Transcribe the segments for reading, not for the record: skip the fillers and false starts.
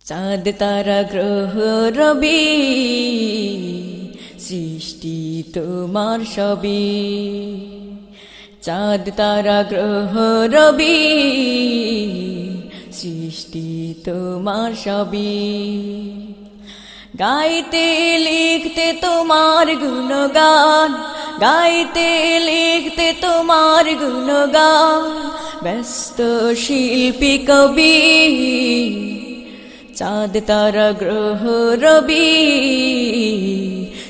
চাঁদ তারা গ্রহ রবি সৃষ্টি তোমার সবই। চাঁদ তারা গ্রহ রবি সৃষ্টি তোমার সবই। গাইতে লিখতে তোমার গুণগান, গাইতে লিখতে তোমার গুণগান, ব্যস্ত শিল্পী কবি। চাঁদ তারা গ্রহ রবি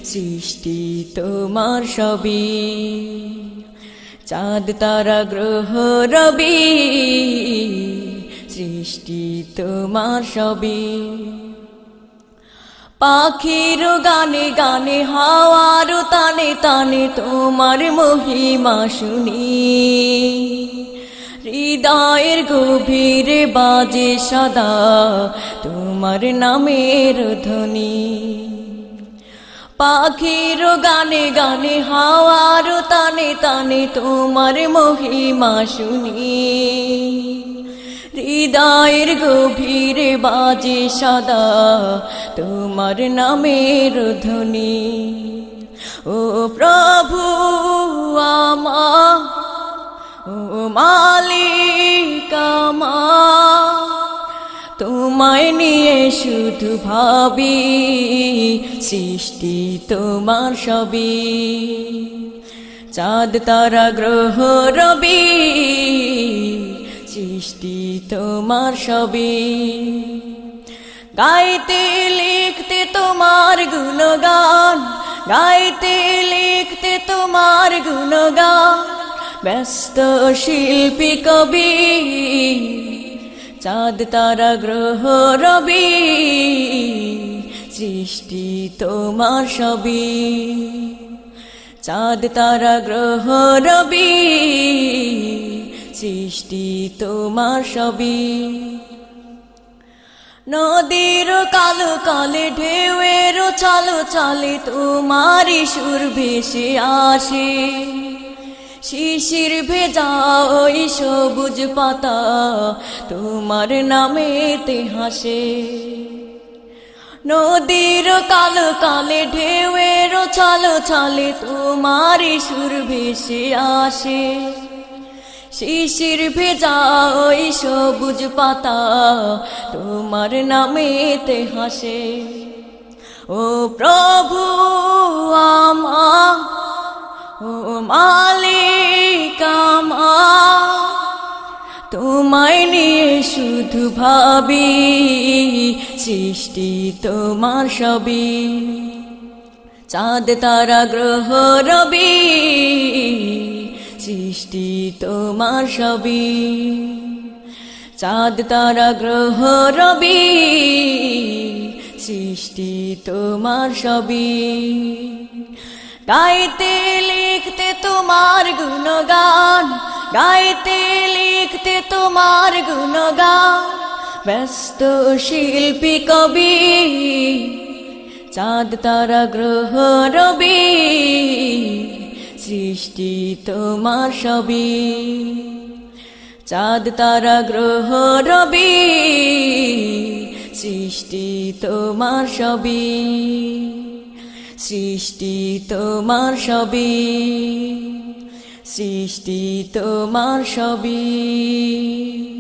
সৃষ্টি তোমার সবই। চাঁদ তারা গ্রহ রবি সৃষ্টি তোমার সবই। পাখির গানে গানে হাওয়ার তানে তানে তোমার মহিমা শুনি। হৃদয়ের গভীরে বাজে সদা তোমার নামের ধ্বনি। পাখির গানে গানে হাওয়ার তানে তানে তোমার মহিমা শুনি। হৃদয়ের গভীরে বাজে সদা তোমার নামের ধ্বনি। ও প্রভু আমার, ও মালিক আমার, তোমায় নিয়ে শুধু ভাবি, সৃষ্টি তোমার সবই। চাঁদ তারা গ্রহ রবি সৃষ্টি তোমার সবই। গাইতে লিখতে তোমার গুণগান, গাইতে লিখতে তোমার গুণগান, ব্যস্ত শিল্পী কবি। চাঁদ তারা গ্রহ রবি সৃষ্টি তোমার সবই। চাঁদ তারা গ্রহ রবি সৃষ্টি তোমার সবই। নদীর কালো কালে ঢেউয়ের চালো চালে তোমারই সুর ভেসে আসে। শিশির ভেজা ওই সবুজ পাতা তোমার নামেতে হাসে। নদীর কালো কালে ঢেউয়ের চালো চালে তোমারই সুর ভেসে আসে। শিশির ভেজা ওই সবুজ পাতা তোমার নামেতে হাসে। ও প্রভু আমার, ও মালিক আমার, তোমায় নিয়ে শুধু ভাবি, সৃষ্টি তোমার সবই। চাঁদ তারা গ্রহ রবি সৃষ্টি তোমার সবই। চাঁদ তারা গ্রহ রবি সৃষ্টি তোমার সবই। গাইতে লিখতে তোমার গুণগান, গাইতে লিখতে তোমার গুণগান, ব্যস্ত শিল্পী কবি। চাঁদ তারা গ্রহ রবি সৃষ্টি তোমার সবই। চাঁদ তারা গ্রহ রবি সৃষ্টি তোমার সবই। সৃষ্টি তোমার সবই, সৃষ্টি তোমার সবই।